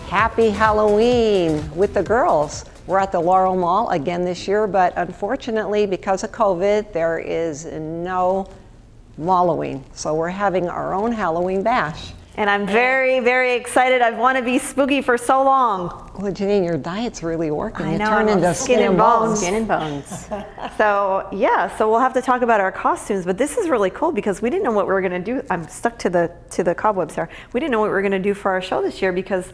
Happy Halloween with the girls. We're at the Laurel Mall again this year, but unfortunately, because of COVID, there is no Malloween. So we're having our own Halloween bash. And I'm very, very excited. I've wanted to be spooky for so long. Well, Janine, your diet's really working. I know, You turn into skin and bones. Skin and bones. So yeah, so we'll have to talk about our costumes, but this is really cool because we didn't know what we were gonna do. I'm stuck to the cobwebs here. We didn't know what we were gonna do for our show this year because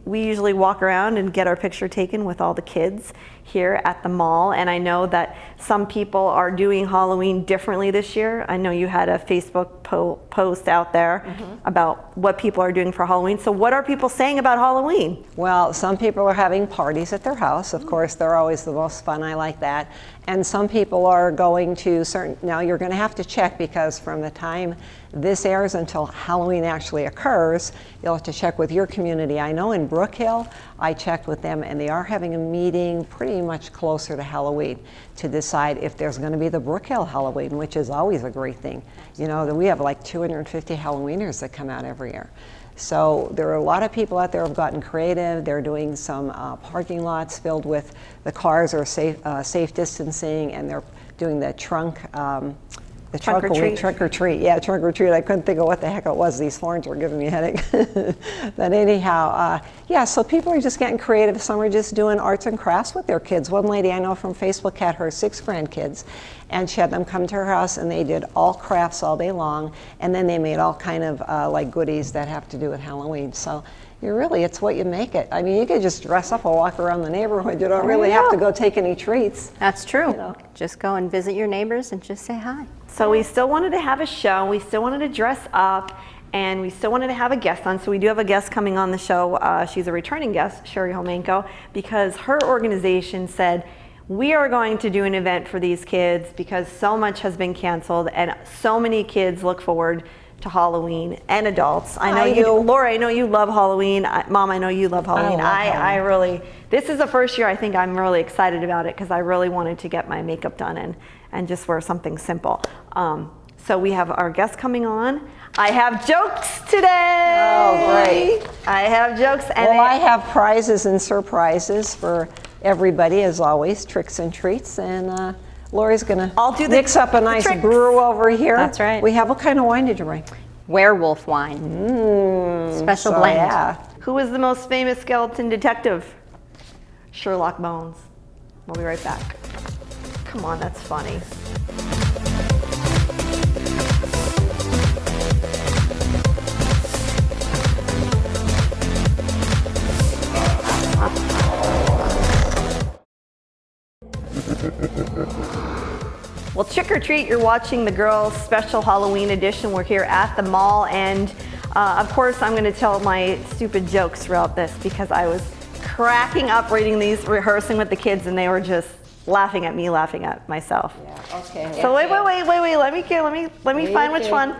we usually walk around and get our picture taken with all the kids here at the mall, and I know that some people are doing Halloween differently this year. I know you had a Facebook post out there about what people are doing for Halloween. So what are people saying about Halloween? Well, some people are having parties at their house. Of course, they're always the most fun. I like that. And some people are going to now you're going to have to check because from the time this airs until Halloween actually occurs, you'll have to check with your community. I know in Brook Hill, I checked with them and they are having a meeting pretty much closer to Halloween to decide if there's going to be the Brook Hill Halloween, which is always a great thing. You know, we have like 250 Halloweeners that come out every year. So there are a lot of people out there who have gotten creative. They're doing some parking lots filled with the cars are safe distancing, and they're doing the trunk Trunk or treat. Trunk or treat. Yeah, trunk or treat. I couldn't think of what the heck it was. These horns were giving me a headache. But anyhow, yeah, so people are just getting creative. Some are just doing arts and crafts with their kids. One lady I know from Facebook had her 6 grandkids, and she had them come to her house, and they did all crafts all day long, and then they made all kind of like goodies that have to do with Halloween. So it's what you make it. I mean, you could just dress up and walk around the neighborhood. You don't really have to go take any treats. That's true. You know. Just go and visit your neighbors and just say hi. So we still wanted to have a show. We still wanted to dress up, and we still wanted to have a guest on. So we do have a guest coming on the show. She's a returning guest, Sherri Homanko, because her organization said, we are going to do an event for these kids because so much has been canceled and so many kids look forward to Halloween, and adults. I know you, Laura, I know you love Halloween. Mom, I know you love Halloween. I really, this is the first year I think I'm really excited about it because I really wanted to get my makeup done and just wear something simple. So we have our guest coming on. I have jokes today. Oh, great. I have jokes. And well, I have prizes and surprises for everybody, as always, tricks and treats. And Lori's going to mix up a nice brew over here. That's right. We have, what kind of wine did you bring? Werewolf wine. Special blend. Yeah. Who is the most famous skeleton detective? Sherlock Bones. We'll be right back. Come on, that's funny. Well, trick or treat, you're watching the girls' special Halloween edition. We're here at the mall, and of course I'm going to tell my stupid jokes throughout this because I was cracking up reading these, rehearsing with the kids, and they were just laughing at me, laughing at myself. Yeah, okay. So wait, let me find which one.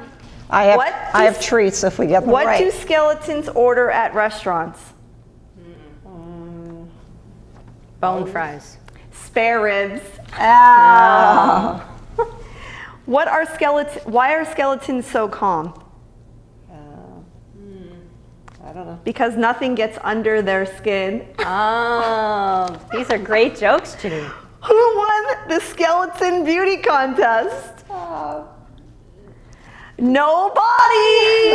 I have treats if we get them right. What do skeletons order at restaurants? Bone fries. Spare ribs. Ah. Why are skeletons so calm? I don't know. Because nothing gets under their skin. Oh, these are great jokes, Judy. Who won the skeleton beauty contest? Nobody.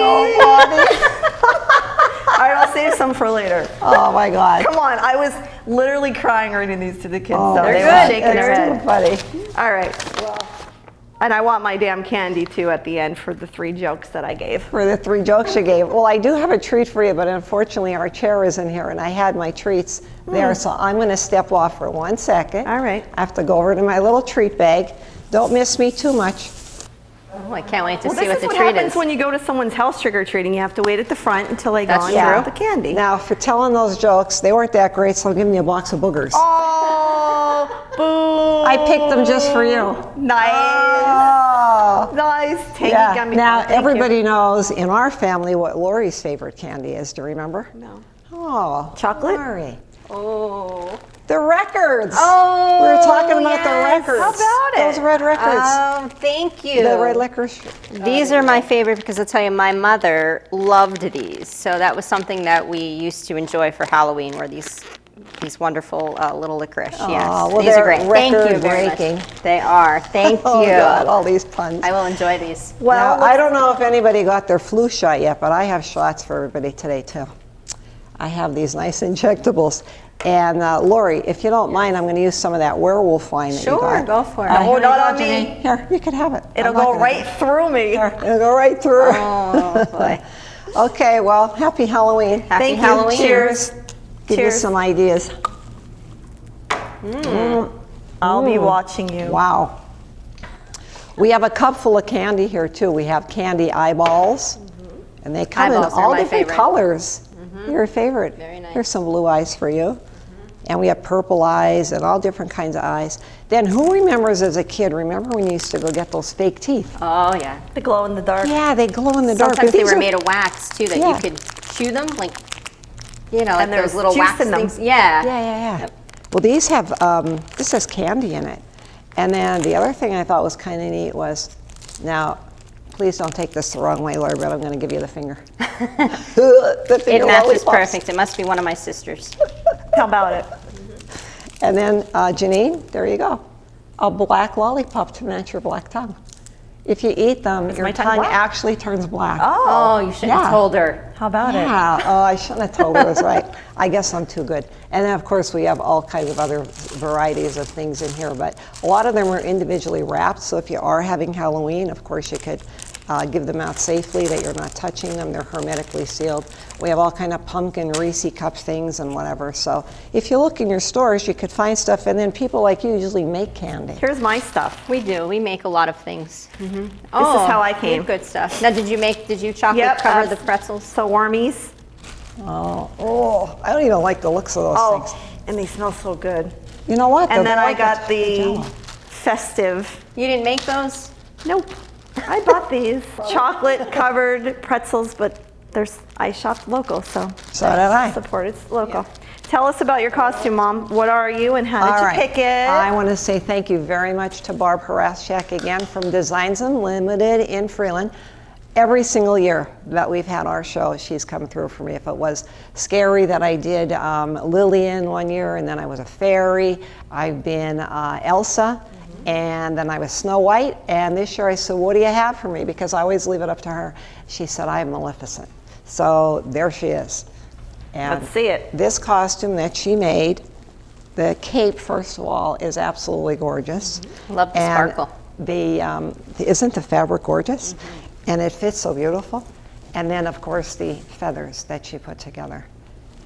All right, I'll save some for later. Oh my God. Come on, I was literally crying reading these to the kids. Oh, so they're they good. were shaking their They're head. too funny. All right. Well, and I want my damn candy too at the end for the 3 jokes that I gave. For the 3 jokes you gave. Well, I do have a treat for you, but unfortunately our chair isn't here, and I had my treats there, so I'm going to step off for 1 second. All right. I have to go over to my little treat bag. Don't miss me too much. Oh, I can't wait to see This what is the what treat happens is. when you go to someone's house trick-or-treating. You have to wait at the front until they go That's and true. grab the candy. Now, for telling those jokes, they weren't that great, so I'm giving you a box of boogers. Oh, I picked them just for you. Nice. Oh. Nice. Tangy Yeah. gummy. Now, Thank you. everybody knows in our family what Lori's favorite candy is. Do you remember? No. Oh. Chocolate? Lori. Oh. The records. Oh, We were talking about the yes. records. How about it? Those red records. Oh, thank you. The red licorice. These are my favorite because I'll tell you, my mother loved these. So that was something that we used to enjoy for Halloween, were these wonderful little licorice. Yes, well, these are great. they're Thank you very record-breaking. much. They are. Thank Oh, you. God, all these puns. I will enjoy these. Well, Now, I don't know if anybody got their flu shot yet, but I have shots for everybody today, too. I have these nice injectables. And Lori, if you don't mind, I'm going to use some of that werewolf wine that you Sure, got. go for it. Oh, here you not go, on me. Janine. Here, you can have it. it'll I'm not go gonna right through me. Here, it'll go right through. Oh, boy. Okay, well, happy Halloween. Happy Thank you. Halloween. Cheers. Give you Cheers. some ideas. I'll be watching you. Wow. We have a cup full of candy here, too. We have candy eyeballs. And they come Eyeballs in are all my different favorite. colors. Your favorite. Very nice. Here's some blue eyes for you. And we have purple eyes and all different kinds of eyes. Then who remembers as a kid, remember when you used to go get those fake teeth? Oh, yeah. The glow in the dark. Yeah, they glow in the dark. Sometimes but they these were are- made of wax, too, that Yeah. you could chew them, like, you know, like And there's those little juice wax in them. things. Yeah. Yeah. Well, these have, this has candy in it. And then the other thing I thought was kind of neat was, now, please don't take this the wrong way, Lori, but I'm going to give you the finger. The It finger matches lollipops. perfect. It must be one of my sisters. How about it? And then, Janine, there you go. A black lollipop to match your black tongue. If you eat them, your my tongue tongue black? actually turns black. Oh, you shouldn't Yeah. have told her. How about it? Yeah, oh, I shouldn't have told her it was right. I guess I'm too good. And then, of course, we have all kinds of other varieties of things in here, but a lot of them are individually wrapped, so if you are having Halloween, of course, you could give them out safely, that you're not touching them. They're hermetically sealed. We have all kind of pumpkin Reese cup things and whatever, so if you look in your stores, you could find stuff, and then people like you usually make candy. Here's my stuff. We do. We make a lot of things. This is how I we came. have good stuff. Now, did you chocolate Yep, cover the pretzels? So warmies. Oh, I don't even like the looks of those Oh, things. and they smell so good. You know what? And They're then I like got the the Jello. festive. You didn't make those? Nope. I bought these chocolate covered pretzels, but I shopped local, so So did I. support it's local. Tell us about your costume, Mom. What are you and how did All you right. pick it? I want to say thank you very much to Barb Haraschak again from Designs Unlimited in Freeland. Every single year that we've had our show, she's come through for me. If it was scary that I did Lillian one year, and then I was a fairy, I've been Elsa, and then I was Snow White, and this year I said, what do you have for me? Because I always leave it up to her. She said, I am Maleficent. So there she is. And Let's see it. this costume that she made, the cape, first of all, is absolutely gorgeous. Love the And sparkle. Isn't the fabric gorgeous? And it fits so beautiful. And then, of course, the feathers that she put together.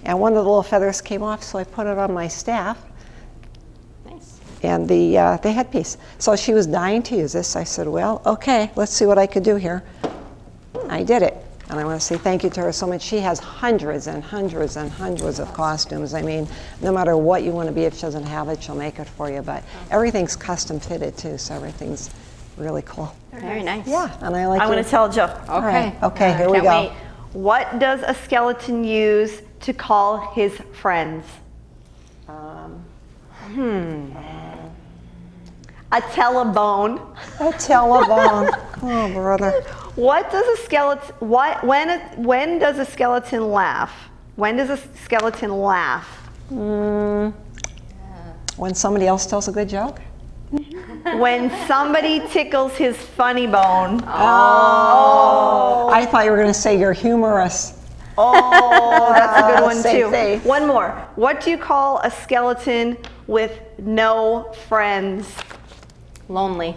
And one of the little feathers came off, so I put it on my staff Nice. and the headpiece. So she was dying to use this. I said, well, okay, let's see what I could do here. I did it. And I want to say thank you to her so much. She has hundreds and hundreds and hundreds of costumes. I mean, no matter what you want to be, if she doesn't have it, she'll make it for you. But everything's custom fitted too, so everything's really cool. Very nice. Yeah, and I like I'm going to tell a joke. Okay. All right. Okay, here we Can't go. wait. What does a skeleton use to call his friends? A telebone. A telebone. Oh, brother. What does a skeleton? When does a skeleton laugh? When does a skeleton laugh? When somebody else tells a good joke? When somebody tickles his funny bone. Oh. I thought you were going to say you're humorous. Oh, that's a good one Same too. thing. One more. What do you call a skeleton with no friends? Lonely.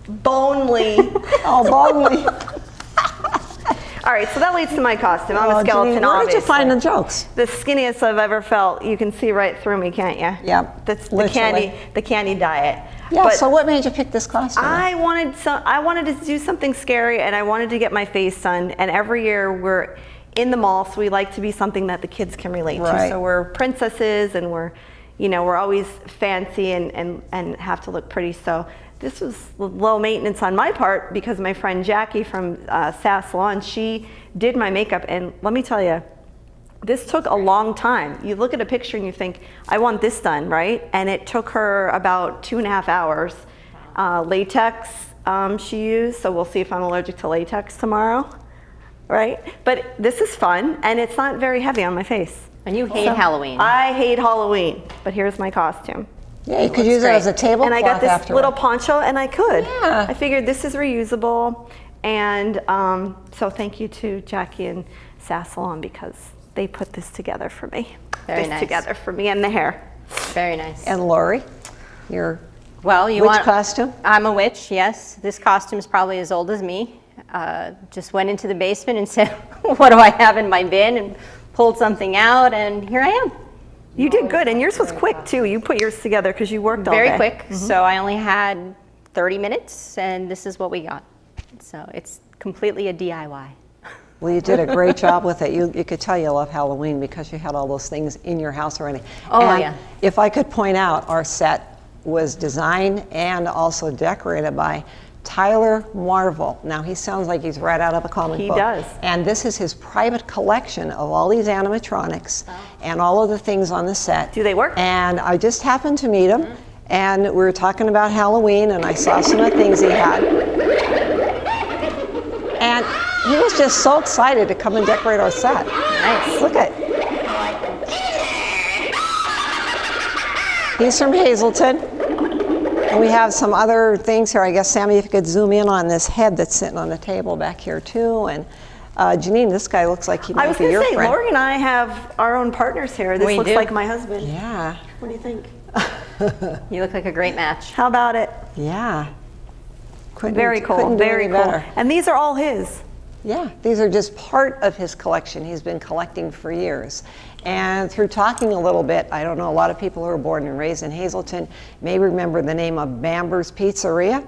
Bonely. Oh, Bonley. All right, so that leads to my costume. I'm Oh, a skeleton, Janine, where did you obviously. find the jokes? The skinniest I've ever felt. You can see right through me, can't you? Yep, That's the literally. candy diet. Yeah, But so what made you pick this costume? I wanted to do something scary, and I wanted to get my face done. And every year we're in the mall, so we like to be something that the kids can relate to. Right. So we're princesses, and we're you know, we're always fancy and have to look pretty. So this was low maintenance on my part because my friend Jackie from SAS Salon, she did my makeup, and let me tell you, this took a long time. You look at a picture and you think, I want this done, right? And it took her about 2.5 hours. Latex she used, so we'll see if I'm allergic to latex tomorrow, right? But this is fun, and it's not very heavy on my face. And you hate Halloween. I hate Halloween, but here's my costume. Yeah, you could use it as a tablecloth. And I got this afterward. little poncho, and I could. Yeah. I figured this is reusable, and so thank you to Jackie and SAS Salon because they put this together for me. Very nice. Together for me and the hair. Very nice. And Lori, your Well, you witch want costume? I'm a witch, yes. This costume is probably as old as me. Just went into the basement and said, what do I have in my bin? And pulled something out, and here I am. You did good, and yours was quick too. You put yours together because you worked all day. Very quick. So I only had 30 minutes, and this is what we got. So it's completely a DIY. Well, you did a great job with it. You could tell you love Halloween because you had all those things in your house already. Oh, and yeah. If I could point out, our set was designed and also decorated by Tyler Marvel. Now, he sounds like he's right out of a comic book. He does. And this is his private collection of all these animatronics and all of the things on the set. Do they work? And I just happened to meet him, and we were talking about Halloween, and I saw some of the things he had. And he was just so excited to come and decorate our set. Nice. Look at. He's from Hazleton. And we have some other things here. I guess, Sammy, if you could zoom in on this head that's sitting on the table back here, too. And Janine, this guy looks like he I might was be going your to say, friend. Lori and I have our own partners here. This We looks do. like my husband. Yeah. What do you think? You look like a great match. How about it? Yeah. Very cool. Couldn't do Very any cool. better. And these are all his. Yeah, these are just part of his collection. He's been collecting for years. And through talking a little bit, I don't know, a lot of people who are born and raised in Hazleton may remember the name of Bamber's Pizzeria.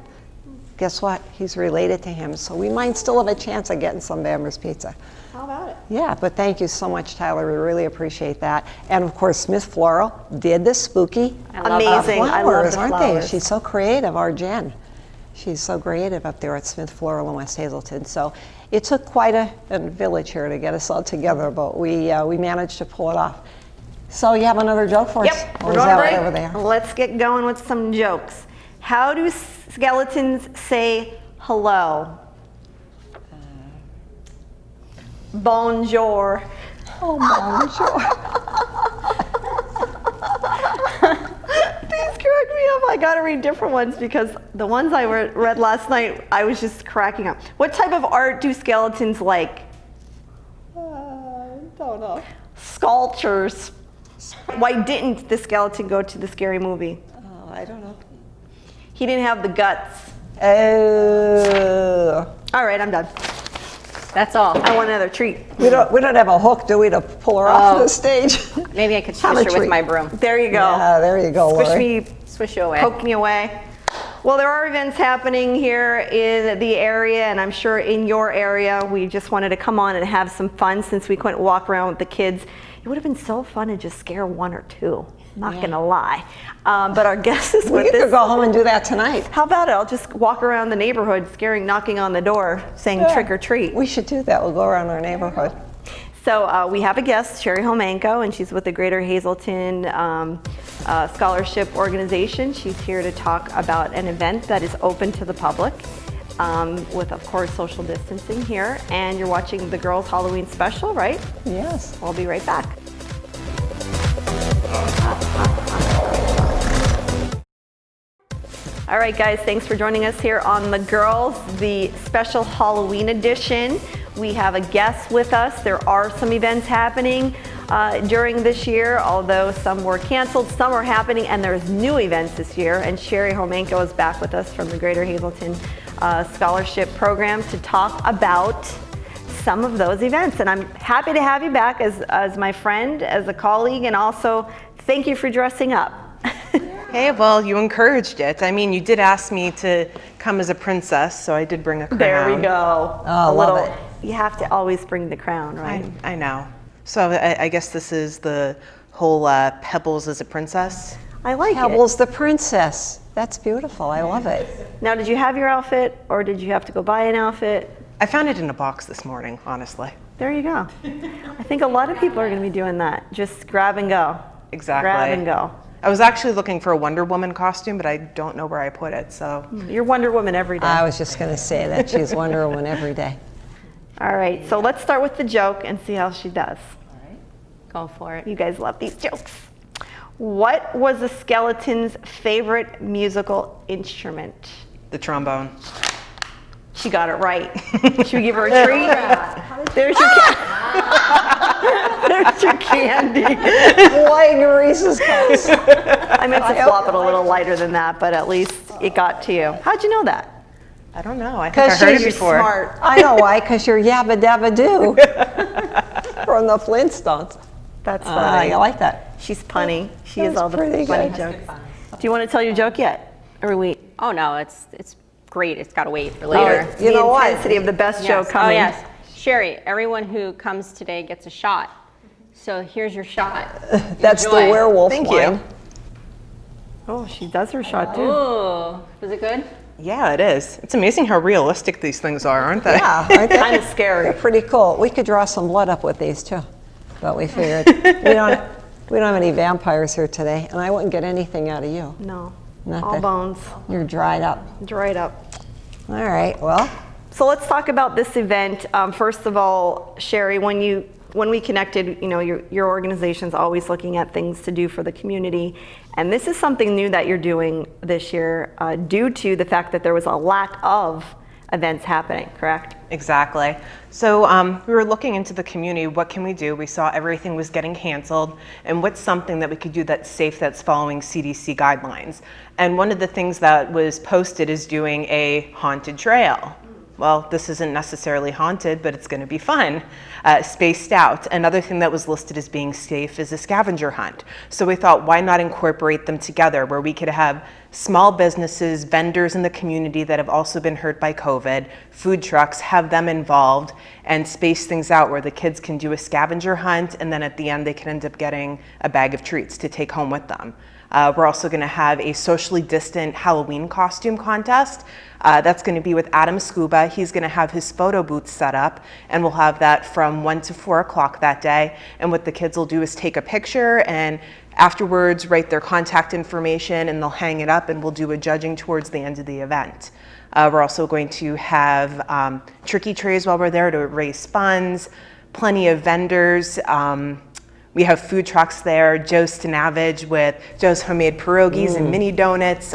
Guess what? He's related to him, so we might still have a chance of getting some Bamber's Pizza. How about it? Yeah, but thank you so much, Tyler. We really appreciate that. And of course, Smith Floral did the spooky Amazing. I love flowers, the aren't flowers. they? She's so creative, our Jen. She's so creative up there at Smith Floral in West Hazleton. So it took quite a village here to get us all together, but we managed to pull it off. So you have another joke for us? Yep. Or We're is going that to right break. over there? Let's get going with some jokes. How do skeletons say hello? Bonjour. Oh, bonjour. These crack me up. I gotta read different ones because the ones I read last night, I was just cracking up. What type of art do skeletons like? Don't know. Sculptures. Why didn't the skeleton go to the scary movie? Oh, I don't know. He didn't have the guts. Oh. All right, I'm done. That's all. I want another treat. We don't have a hook, do we, to pull her off the stage? Maybe I could Have a swish her with treat. my broom. There you go. Yeah, there you go, Squish Lori. me, Swish you away. poke me away. Well, there are events happening here in the area, and I'm sure in your area. We just wanted to come on and have some fun since we couldn't walk around with the kids. It would have been so fun to just scare one or two. Not gonna lie. But our guest is We with could us. go home and do that tonight. How about it? I'll just walk around the neighborhood, knocking on the door, saying trick or treat. We should do that. We'll go around our neighborhood. So we have a guest, Sherri Homanko, and she's with the Greater Hazleton Scholarship Organization. She's here to talk about an event that is open to the public with, of course, social distancing here. And you're watching the Girls Halloween Special, right? Yes. We'll be right back. All right, guys, thanks for joining us here on The Girls, the special Halloween edition. We have a guest with us. There are some events happening during this year, although some were canceled, some are happening, and there's new events this year. And Sherri Homanko is back with us from the Greater Hazleton Scholarship Program to talk about some of those events. And I'm happy to have you back as my friend, as a colleague, and also thank you for dressing up. Hey, well, you encouraged it. I mean, you did ask me to come as a princess, so I did bring a crown. There we go. Oh, love it. You have to always bring the crown, right? I know. So I guess this is the whole Pebbles as a princess. I like it. Pebbles the princess. That's beautiful. I love it. Now, did you have your outfit, or did you have to go buy an outfit? I found it in a box this morning, honestly. There you go. I think a lot of people are going to be doing that. Just grab and go. Exactly. Grab and go. I was actually looking for a Wonder Woman costume, but I don't know where I put it, so. You're Wonder Woman every day. I was just going to say that she's Wonder Woman every day. All right, so let's start with the joke and see how she does. Go for it. You guys love these jokes. What was the skeleton's favorite musical instrument? The trombone. She got it right. Should we give her a treat? There's your There's your candy. Like Reese's Cups. I meant to flop it a little lighter than that, but at least it got to you. How'd you know that? I don't know. I think I Because heard it she's before. smart. I know why, because you're Yabba Dabba Doo from the Flintstones. That's funny. I like that. She's punny. She That's has all the pretty funny good. jokes. Do you want to tell your joke yet? Or wait? Oh no, it's great. It's got to wait for later. You know the what? intensity of the best Yes. joke coming. Oh yes, Sherri. Everyone who comes today gets a shot. So here's your shot. That's Enjoy. the werewolf Thank wine. you. Oh, she does her shot too. Ooh, was it good? Yeah, it is. It's amazing how realistic these things are, aren't they? Yeah, aren't they? Kind of scary. Pretty cool. We could draw some blood up with these too, but we figured we don't have any vampires here today, and I wouldn't get anything out of you. No, Not all that- bones, You're dried up. dried up. All right. Well, So let's talk about this event. First of all, Sherri, when we connected, you know, your organization's always looking at things to do for the community, and this is something new that you're doing this year due to the fact that there was a lack of events happening, correct? Exactly. So we were looking into the community, what can we do? We saw everything was getting canceled, and what's something that we could do that's safe, that's following CDC guidelines. And one of the things that was posted is doing a haunted trail. Well, this isn't necessarily haunted, but it's going to be fun, spaced out. Another thing that was listed as being safe is a scavenger hunt. So we thought, why not incorporate them together where we could have small businesses, vendors in the community that have also been hurt by COVID, food trucks, have them involved and space things out where the kids can do a scavenger hunt, and then at the end they can end up getting a bag of treats to take home with them. We're also going to have a socially distant Halloween costume contest. That's going to be with Adam Scuba. He's going to have his photo booth set up, and we'll have that from 1 to 4 o'clock that day. And what the kids will do is take a picture and afterwards write their contact information, and they'll hang it up, and we'll do a judging towards the end of the event. We're also going to have tricky trays while we're there to raise funds, plenty of vendors. We have food trucks there, Joe's Stanavage with Joe's Homemade Pierogies and mini donuts.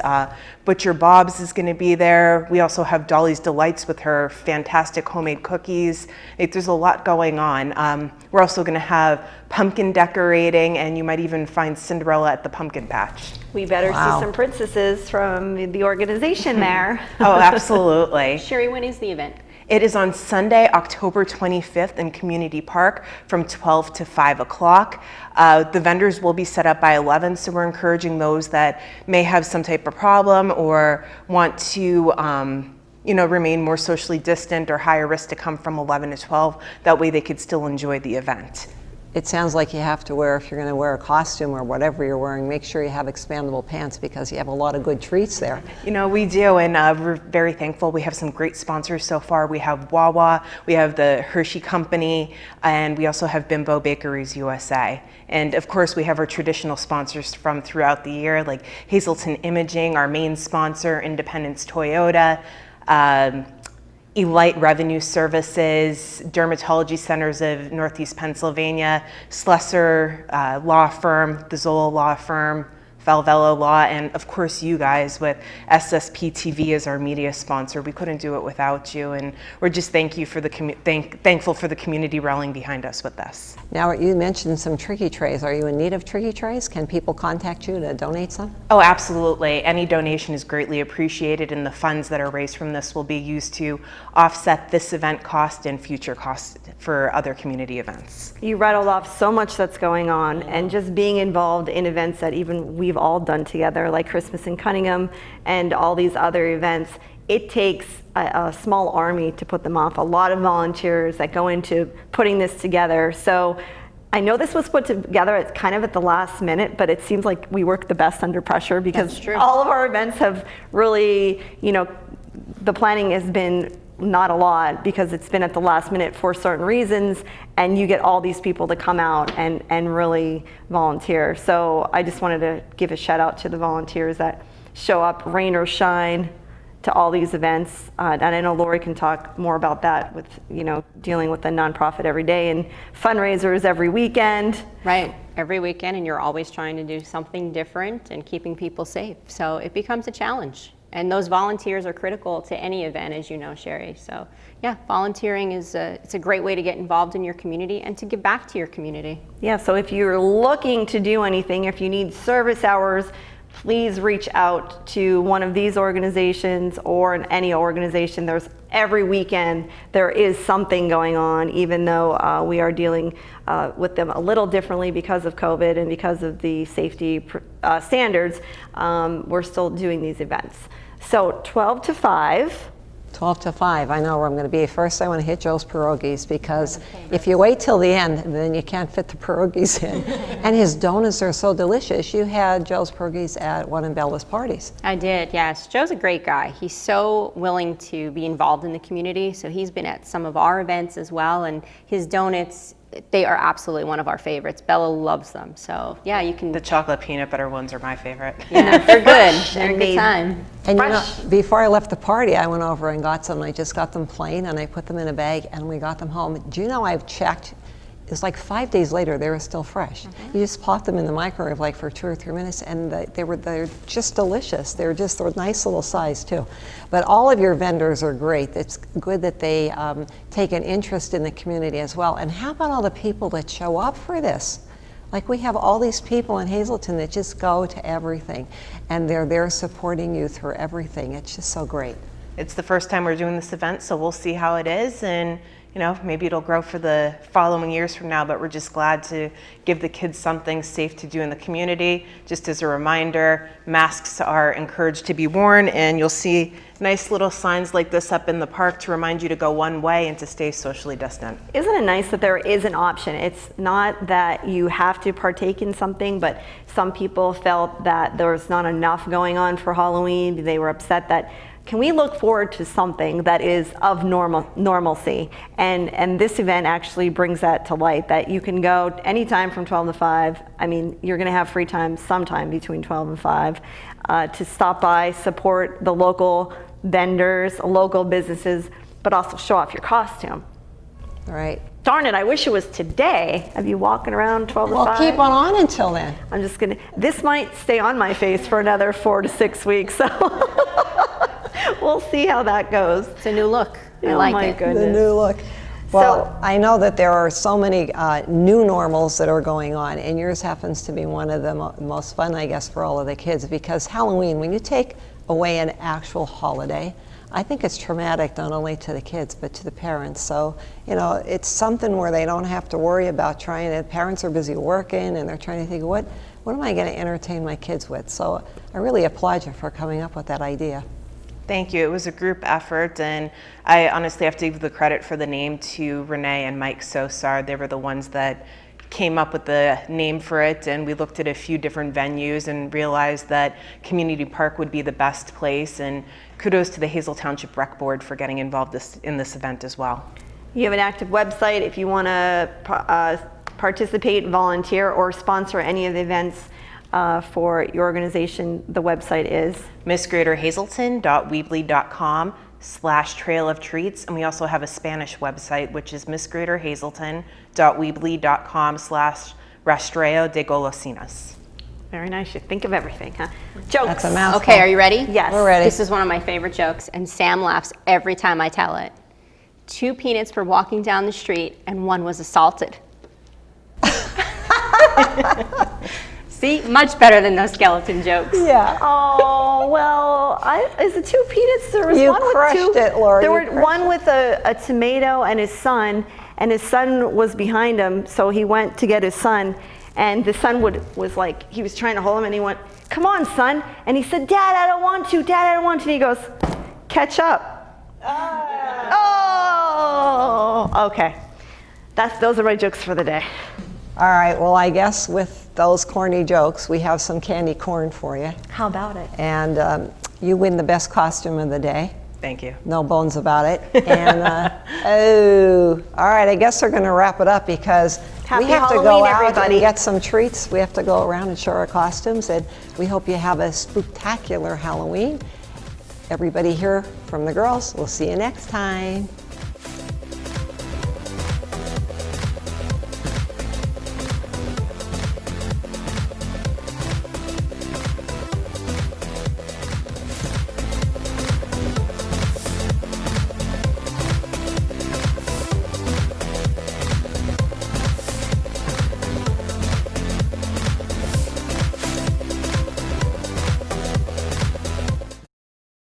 Butcher Bob's is going to be there. We also have Dolly's Delights with her fantastic homemade cookies. There's a lot going on. We're also going to have pumpkin decorating, and you might even find Cinderella at the pumpkin patch. We better Wow. see some princesses from the organization there. Oh, absolutely. Sherri, when is the event? It is on Sunday, October 25th in Community Park from 12 to 5 o'clock. The vendors will be set up by 11, so we're encouraging those that may have some type of problem or want to remain more socially distant or higher risk to come from 11 to 12. That way they could still enjoy the event. it sounds like you have to wear, if you're going to wear a costume or whatever you're wearing, make sure you have expandable pants because you have a lot of good treats there. You know, we do, and we're very thankful. We have some great sponsors so far. We have Wawa, we have the Hershey Company, and we also have Bimbo Bakeries USA. And of course, we have our traditional sponsors from throughout the year, like Hazleton Imaging, our main sponsor, Independence Toyota, Elite Revenue Services, Dermatology Centers of Northeast Pennsylvania, Slesser Law Firm, the Zola Law Firm, Valvello Law, and of course you guys with SSP TV as our media sponsor. We couldn't do it without you, and we're just thankful for the community rallying behind us with this. Now, you mentioned some tricky trays. Are you in need of tricky trays? Can people contact you to donate some? Oh, absolutely. Any donation is greatly appreciated, and the funds that are raised from this will be used to offset this event cost and future costs for other community events. You rattled off so much that's going on, and just being involved in events that even we've all done together, like Christmas in Cunningham and all these other events. It takes a small army to put them off, a lot of volunteers that go into putting this together. So I know this was put together at kind of at the last minute, but it seems like we work the best under pressure because That's true. all of our events have really, the planning has been not a lot because it's been at the last minute for certain reasons, and you get all these people to come out and really volunteer. So I just wanted to give a shout out to the volunteers that show up, rain or shine, to all these events. And I know Lori can talk more about that with, dealing with the nonprofit every day and fundraisers every weekend. Right, every weekend, and you're always trying to do something different and keeping people safe. So it becomes a challenge. And those volunteers are critical to any event, as you know, Sherri. So yeah, volunteering it's a great way to get involved in your community and to give back to your community. Yeah, so if you're looking to do anything, if you need service hours, please reach out to one of these organizations or any organization. There's every weekend there is something going on, even though we are dealing with them a little differently because of COVID and because of the safety standards. We're still doing these events. So 12 to 5. 12 to 5, I know where I'm going to be. First, I want to hit Joe's pierogies because if you wait till the end, then you can't fit the pierogies in. And his donuts are so delicious. You had Joe's pierogies at one of Bella's parties. I did, yes. Joe's a great guy. He's so willing to be involved in the community. So he's been at some of our events as well, and his donuts, they are absolutely one of our favorites. Bella loves them. So yeah, you can. The chocolate peanut butter ones are my favorite. Yeah, they're good. They're a good time. And before I left the party, I went over and got some. I just got them plain and I put them in a bag and we got them home. Do you know I've checked? It's like 5 days later, they were still fresh. You just pop them in the microwave like for 2 or 3 minutes and they're just delicious. They're just a nice little size too. But all of your vendors are great. It's good that they take an interest in the community as well. And how about all the people that show up for this? Like we have all these people in Hazleton that just go to everything and they're there supporting you through everything. It's just so great. It's the first time we're doing this event, so we'll see how it is, and maybe it'll grow for the following years from now, but we're just glad to give the kids something safe to do in the community. Just as a reminder, masks are encouraged to be worn, and you'll see nice little signs like this up in the park to remind you to go one way and to stay socially distant. Isn't it nice that there is an option? It's not that you have to partake in something, but some people felt that there was not enough going on for Halloween. They were upset that, can we look forward to something that is of normalcy? And this event actually brings that to light, that you can go anytime from 12 to 5. I mean, you're gonna have free time sometime between 12 and 5 to stop by, support the local vendors, local businesses, but also show off your costume. All right. Darn it, I wish it was today. Of you walking around 12 to 5? Well, keep on until then. I'm just gonna, this might stay on my face for another 4 to 6 weeks, so we'll see how that goes. It's a new look. I like it. Goodness. The new look. Well, I know that there are so many new normals that are going on, and yours happens to be one of the most fun, I guess, for all of the kids, because Halloween, when you take away an actual holiday, I think it's traumatic not only to the kids, but to the parents. So, it's something where they don't have to worry about parents are busy working, and they're trying to think, what am I going to entertain my kids with? So I really applaud you for coming up with that idea. Thank you. It was a group effort, and I honestly have to give the credit for the name to Renee and Mike Sosar. They were the ones that came up with the name for it, and we looked at a few different venues and realized that Community Park would be the best place, and kudos to the Hazel Township Rec Board for getting involved in this event as well. You have an active website if you want to participate, volunteer, or sponsor any of the events for your organization. The website is missgreaterhazelton.weebly.com/trail of treats, and we also have a Spanish website, which is missgreaterhazelton.weebly.com/rastreo de golosinas. very nice. You think of everything, huh? Jokes. That's a mouthful. Okay, are you ready? Yes. We're ready. This is one of my favorite jokes, and Sam laughs every time I tell it. 2 peanuts were walking down the street, and one was assaulted. See, much better than those skeleton jokes. Yeah. Oh, well, is it 2 peanuts? There was You one with crushed 2. it, Lori. There You were crushed one with a tomato and his son was behind him, so he went to get his son, and the son was like, he was trying to hold him, and he went, "Come on, son," and he said, "Dad, I don't want to, Dad, I don't want to," and he goes, "Catch up." Oh, okay. Those are my jokes for the day. All right, well, I guess with those corny jokes, we have some candy corn for you. How about it? And you win the best costume of the day. Thank you. No bones about it. And, all right, I guess we're going to wrap it up because Happy we have to go Halloween, out everybody. and get some treats. We have to go around and show our costumes, and we hope you have a spooktacular Halloween. Everybody here from the girls, we'll see you next time.